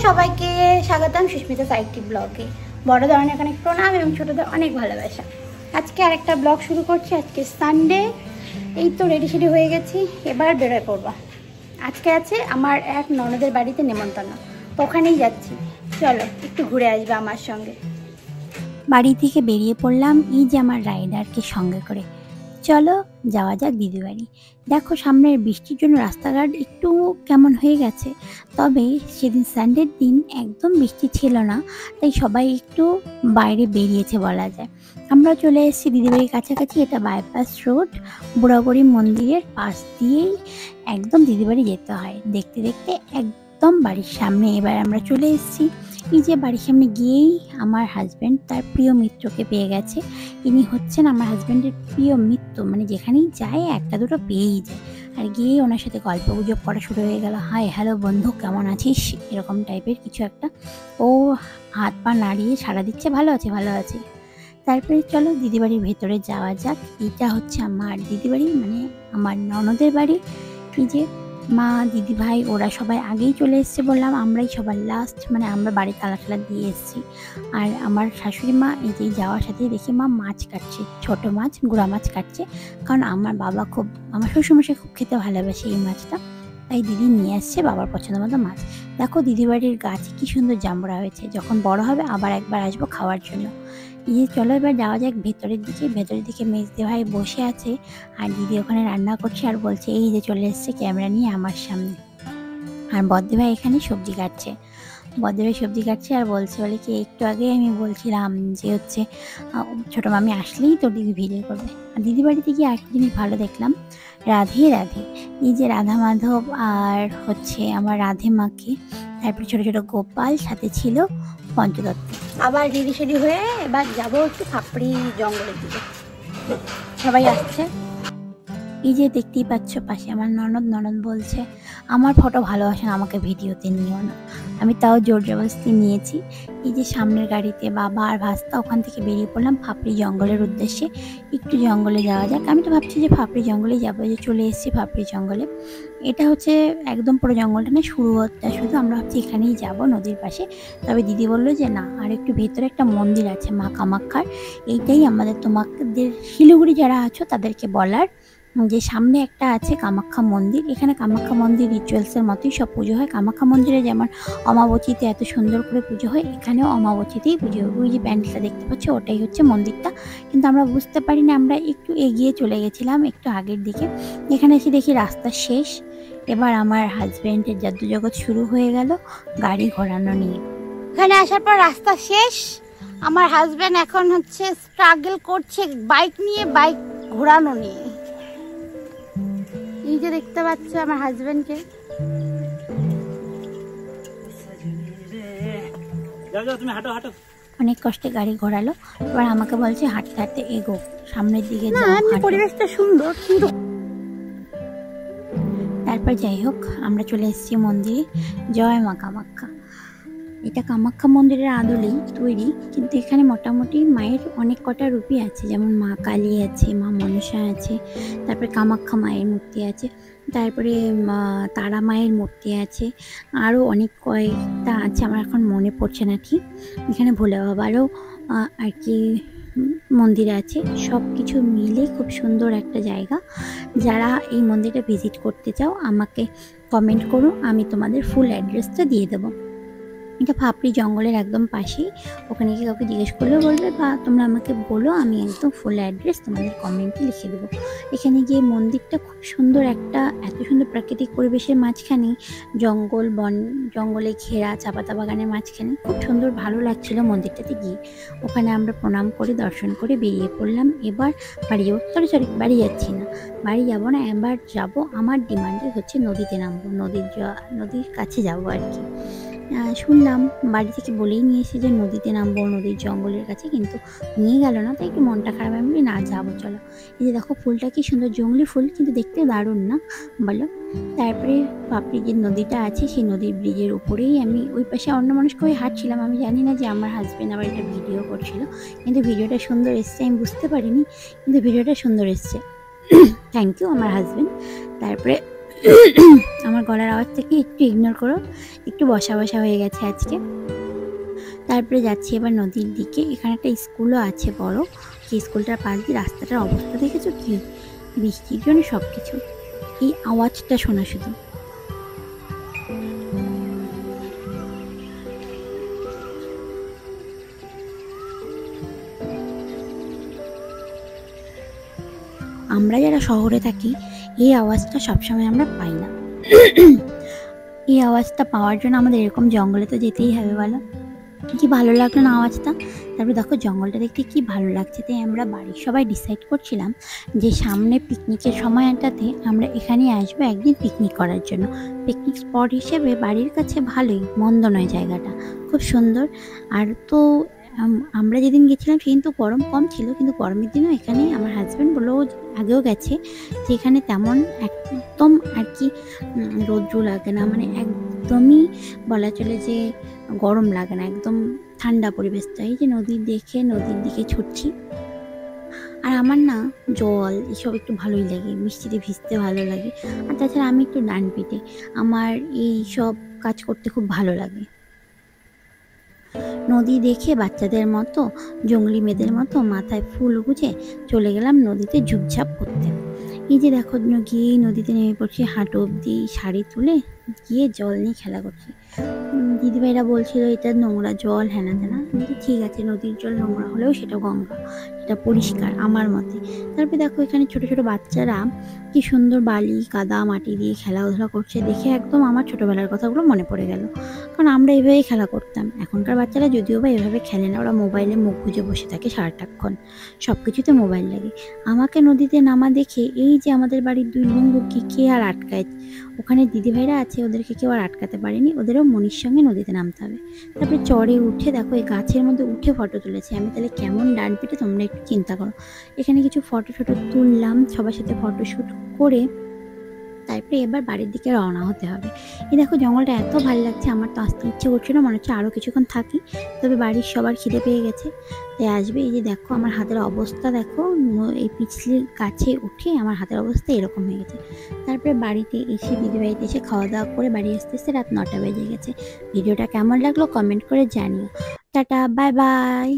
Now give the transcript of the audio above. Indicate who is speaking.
Speaker 1: সবাইকে স্বাগতম সুস্মিতা সাইটি ব্লগে। বড় ধরনের অনেক প্রণাম এবং ছোটদের অনেক ভালোবাসা। আজকে আরেকটা ব্লগ শুরু করছি। আজকে সানডে, এই তো রেডি সেডি হয়ে গেছি, এবার বেরোয় পড়বো। আজকে আছে আমার এক ননদের বাড়িতে নেমন্তন্ন, তো ওখানেই যাচ্ছি। চলো একটু ঘুরে আসবে আমার সঙ্গে। বাড়ি থেকে বেরিয়ে পড়লাম এই যে আমার রাইডারকে সঙ্গে করে। চলো যাওয়া যাক দিদি বাড়ি। দেখো সামনের বৃষ্টির জন্য রাস্তাঘাট একটু কেমন হয়ে গেছে, তবে সেদিন সানডের দিন একদম বৃষ্টি ছিল না, তাই সবাই একটু বাইরে বেরিয়েছে বলা যায়। আমরা চলে এসেছি দিদিবাড়ির কাছাকাছি। এটা বাইপাস রোড, বুড়াবুড়ি মন্দিরের পাশ দিয়েই একদম দিদিবাড়ি যেতে হয়। দেখতে দেখতে একদম বাড়ির সামনে এবার আমরা চলে এসেছি। এই যে বাড়ির সামনে গিয়েই আমার হাজব্যান্ড তার প্রিয় মিত্রকে পেয়ে গেছে। ইনি হচ্ছেন আমার হাজব্যান্ডের প্রিয় মিত্র, মানে যেখানেই যায় একটা দুটো পেয়েই যায়। আর গিয়েই ওনার সাথে গল্প গুজব করা শুরু হয়ে গেল। হাই হ্যালো বন্ধু, কেমন আছিস, এরকম টাইপের কিছু একটা। ও হাত পা নাড়িয়ে সাড়া দিচ্ছে, ভালো আছে ভালো আছে। তারপরে চলো দিদিবাড়ির ভেতরে যাওয়া যাক। এটা হচ্ছে আমার দিদিবাড়ি, মানে আমার ননদের বাড়ি। এই যে মা দিদি ভাই ওরা সবাই আগেই চলে এসছে বললাম, আমরাই সবার লাস্ট, মানে আমরা বাড়ি তালা টালা দিয়ে এসেছি। আর আমার শাশুড়ি মা এই যে যাওয়ার সাথে দেখি মা মাছ কাটছে, ছোট মাছ, গুঁড়া মাছ কাটছে। কারণ আমার বাবা খুব, আমার শ্বশুরমশাই খুব খেতে ভালোবাসে এই মাছটা, তাই দিদি নিয়ে আসছে বাবার পছন্দ মতো মাছ। দেখো দিদিবাড়ির গাছে কি সুন্দর জাম্বুরা হয়েছে, যখন বড় হবে আবার একবার আসবো খাওয়ার জন্য। এই চলো এবার যাওয়া যাক ভেতরের দিকে। ভেতরের দিকে মেজদি ভাই বসে আছে আর দিদি ওখানে রান্না করছে আর বলছে এই যে চলে এসছে ক্যামেরা নিয়ে আমার সামনে। আর বদ্দি ভাই এখানে সবজি কাটছে। বদ্দি ভাই সবজি কাটছে আর বলছে, বলে কি একটু আগে আমি বলছিলাম যে হচ্ছে ছোটো মামি আসলেই তো দিদি ভিডিও করবে। আর দিদি বাড়িতে গিয়ে আরেকটা জিনিস ভালো দেখলাম, রাধে রাধে। এই যে রাধা মাধব আর হচ্ছে আমার রাধে মাকে, তারপরে ছোটো ছোটো গোপাল, সাথে ছিল পঞ্চদত্ত। আবার রেডি সেডি হয়ে এবার যাবো একটু ফাপড়ি জঙ্গলের দিকে, সবাই আসছে। এই যে দেখতেই পাচ্ছ পাশে আমার ননদ বলছে আমার ফটো ভালোবাসে না, আমাকে ভিডিওতে নিও না। আমি তাও জোর জবরদস্তি নিয়েছি। এই যে সামনের গাড়িতে বাবা আর ভাস্তা, ওখান থেকে বেরিয়ে পড়লাম ফাপড়ি জঙ্গলের উদ্দেশ্যে। একটু জঙ্গলে যাওয়া যাক। আমি তো ভাবছি যে ফাপড়ি জঙ্গলে যাবো, যে চলে এসেছি ফাপড়ি জঙ্গলে। এটা হচ্ছে একদম পুরো জঙ্গলটা না, শুরুটা শুধু আমরা ভাবছি এখানেই যাব নদীর পাশে। তবে দিদি বললো যে না, আর একটু ভেতরে একটা মন্দির আছে মা কামাক্ষার। এইটাই আমাদের তোমাদের শিলিগুড়ি যারা আছো তাদেরকে বলার, যে সামনে একটা আছে কামাখ্যা মন্দির। এখানে কামাখ্যা মন্দির রিচুয়ালসের মতোই সব পুজো হয়। কামাখ্যা মন্দিরে যেমন অমাবতীতে এত সুন্দর করে পুজো হয়, এখানেও অমাবতীতেই পুজো হয়। ওই যে প্যান্ডেলটা দেখতে পাচ্ছ ওটাই হচ্ছে মন্দিরটা, কিন্তু আমরা বুঝতে পারিনি। আমরা একটু এগিয়ে চলে গেছিলাম একটু আগের দিকে। এখানে এসে দেখি রাস্তা শেষ। এবার আমার হাজব্যান্ডের জাদুজগৎ শুরু হয়ে গেল গাড়ি ঘোরানো নিয়ে। এখানে আসার পর রাস্তা শেষ, আমার হাজব্যান্ড এখন হচ্ছে স্ট্রাগল করছে বাইক নিয়ে, বাইক ঘোরানো নিয়ে। এই যে দেখতে পাচ্ছ আমার হাজবেন্ডকে। অনেক কষ্টে গাড়ি ঘোরালো, এবার আমাকে বলছে হাঁটতে হাঁটতে এগো সামনের দিকে। পরিবেশটা সুন্দর, কিন্তু তারপর যাই হোক আমরা চলে এসেছি মন্দিরে। জয় মা কামাখ্যা। এটা কামাখ্যা মন্দিরের আদলেই তৈরি, কিন্তু এখানে মোটামুটি মায়ের অনেক কটা রূপই আছে, যেমন মা কালী আছে, মা মনসা আছে, তারপরে কামাখ্যা মায়ের মূর্তি আছে, তারপরে তারা মায়ের মূর্তি আছে, আরও অনেক কয়েকটা আছে, আমার এখন মনে পড়ছে না ঠিক। এখানে ভোলে বাবারও আর কি মন্দির আছে। সব কিছু মিলে খুব সুন্দর একটা জায়গা। যারা এই মন্দিরটা ভিজিট করতে চাও আমাকে কমেন্ট করো, আমি তোমাদের ফুল অ্যাড্রেসটা দিয়ে দেবো। এটা ফাপড়ি জঙ্গলের একদম পাশেই। ওখানে গিয়ে কাউকে জিজ্ঞেস করলেও বলবে, বা তোমরা আমাকে বলো, আমি একদম ফুল অ্যাড্রেস তোমাদের কমেন্টে লিখে দেবো। এখানে গিয়ে মন্দিরটা খুব সুন্দর, একটা এত সুন্দর প্রাকৃতিক পরিবেশের মাঝখানে, জঙ্গল বন জঙ্গলে ঘেরা চাপাতা বাগানের মাঝখানে, খুব সুন্দর ভালো লাগছিল মন্দিরটাতে গিয়ে। ওখানে আমরা প্রণাম করে দর্শন করে বেরিয়ে পড়লাম। এবার বাড়ি যাবো। সরি বাড়ি যাচ্ছি না, বাড়ি যাবো না, এবার যাব আমার ডিমান্ডে হচ্ছে নদীতে নামবো, নদীর কাছে যাবো আর কি। শুনলাম বাড়ি থেকে বলেই নিয়ে এসে যে নদীতে নামবো, নদীর জঙ্গলের কাছে, কিন্তু নিয়ে গেল না, তাই একটু মনটা খারাপ। আমি বলি না যাবো চলো। এই যে দেখো ফুলটা কি সুন্দর, জঙ্গলি ফুল, কিন্তু দেখতে দারুণ না বলো। তারপরে ফাপড়ি যে নদীটা আছে সেই নদীর ব্রিজের উপরেই আমি ওই পাশে অন্যমনস্ক হয়ে হাঁটছিলাম। আমি জানি না যে আমার হাজব্যান্ড আবার একটা ভিডিও করছিল, কিন্তু ভিডিওটা সুন্দর এসছে, আমি বুঝতে পারিনি, কিন্তু ভিডিওটা সুন্দর এসছে। থ্যাংক ইউ আমার হাজব্যান্ড। তারপরে আমার গলার আওয়াজ থেকে একটু ইগনোর করো, একটু বসা বসা হয়ে গেছে আজকে। তারপরে যাচ্ছি এবার নদীর দিকে। এখানে একটা স্কুলও আছে বড়, সেই স্কুলটার পাশ দিয়ে রাস্তাটার অবস্থা দেখেছো কি, বৃষ্টির জন্য সব কিছু, এই আওয়াজটা শোনা শুধু। আমরা যারা শহরে থাকি এই আওয়াজটা সবসময় আমরা পাই না। এই আওয়াজটা পাওয়ার জন্য আমাদের এরকম জঙ্গলে তো যেতেই হবে, বলো কি ভালো লাগলো না আওয়াজটা। তারপরে দেখো জঙ্গলটা দেখতে কি ভালো লাগছে। তাই আমরা বাড়ির সবাই ডিসাইড করছিলাম যে সামনে পিকনিকের সময়টাতে আমরা এখানে আসবো একদিন পিকনিক করার জন্য। পিকনিক স্পট হিসেবে বাড়ির কাছে ভালোই, মন্দ নয় জায়গাটা, খুব সুন্দর। আর তো আমরা যেদিন গেছিলাম সেদিন তো গরম কম ছিল, কিন্তু গরমের দিনও এখানে আমার হাজব্যান্ড বললো, আগেও গেছে, যে এখানে তেমন একদম আর কি রৌদ্র লাগে না, মানে একদমই বলা চলে যে গরম লাগে না, একদম ঠান্ডা পরিবেশটা। এই যে নদীর দেখে নদীর দিকে ছুটছি। আর আমার না জল এসব একটু ভালোই লাগে, বৃষ্টিতে ভিজতে ভালো লাগে। আর তাছাড়া আমি একটু ডান পিটে, আমার এই সব কাজ করতে খুব ভালো লাগে। নদী দেখে বাচ্চাদের মতো, জঙ্গলি মেয়েদের মতো মাথায় ফুল গুজে চলে গেলাম নদীতে ঝুপঝাপ করতে। এই যে দেখো গিয়ে নদীতে নেমে পড়ছি, হাঁটু অব্দি শাড়ি তুলে গিয়ে জল নিয়ে খেলা করছি। দিদিভাইরা বলছিল এটা নোংরা জল, হ্যানা তেনা, কিন্তু ঠিক আছে, নদীর জল নোংরা হলেও সেটা গঙ্গা, সেটা পরিষ্কার আমার মতে। তারপরে দেখো এখানে ছোট ছোট বাচ্চারা কি সুন্দর বালি কাদা মাটি দিয়ে খেলাধুলা করছে, দেখে একদম আমার ছোটবেলার কথাগুলো মনে পড়ে গেল। কারণ আমরা এইভাবেই খেলা করতাম। এখনকার বাচ্চারা যদিও বা এভাবে খেলে না, ওরা মোবাইলে মুখ গুজে বসে থাকে সারাটাক্ষণ, সব কিছুতে মোবাইল লাগে। আমাকে নদীতে নামা দেখে এই যে আমাদের বাড়ির দুই লুঙ্গুকে কে আর আটকায়, ওখানে দিদিভাইরা আছে, ওদেরকে কেউ আর আটকাতে পারেনি, ওদেরও মনির সঙ্গে নদীতে নামতে হবে। তারপরে চড়ে উঠে দেখো এই গাছের মধ্যে উঠে ফটো তুলেছি আমি, তাহলে কেমন ডান পিটে তোমরা একটু চিন্তা করো। এখানে কিছু ফটো তুললাম, সবার সাথে ফটোশ্যুট করে তারপরে এবার বাড়ির দিকে রওনা হতে হবে। এই দেখো জঙ্গলটা এত ভালো লাগছে, আমার তো আসতে ইচ্ছে করছিল, মনে হচ্ছে আরও কিছুক্ষণ থাকি। তবে বাড়ির সবার খিদে পেয়ে গেছে, তাই আসবে। এই যে দেখো আমার হাতের অবস্থা দেখো, এই পিছলি গাছে উঠে আমার হাতের অবস্থা এরকম হয়ে গেছে। তারপরে বাড়িতে এসে দিদিবাড়িতে এসে খাওয়া দাওয়া করে বাড়ি আসতে আসতে রাত 9টা বেজে গেছে। ভিডিওটা কেমন লাগলো কমেন্ট করে জানিও। Tata, bye bye.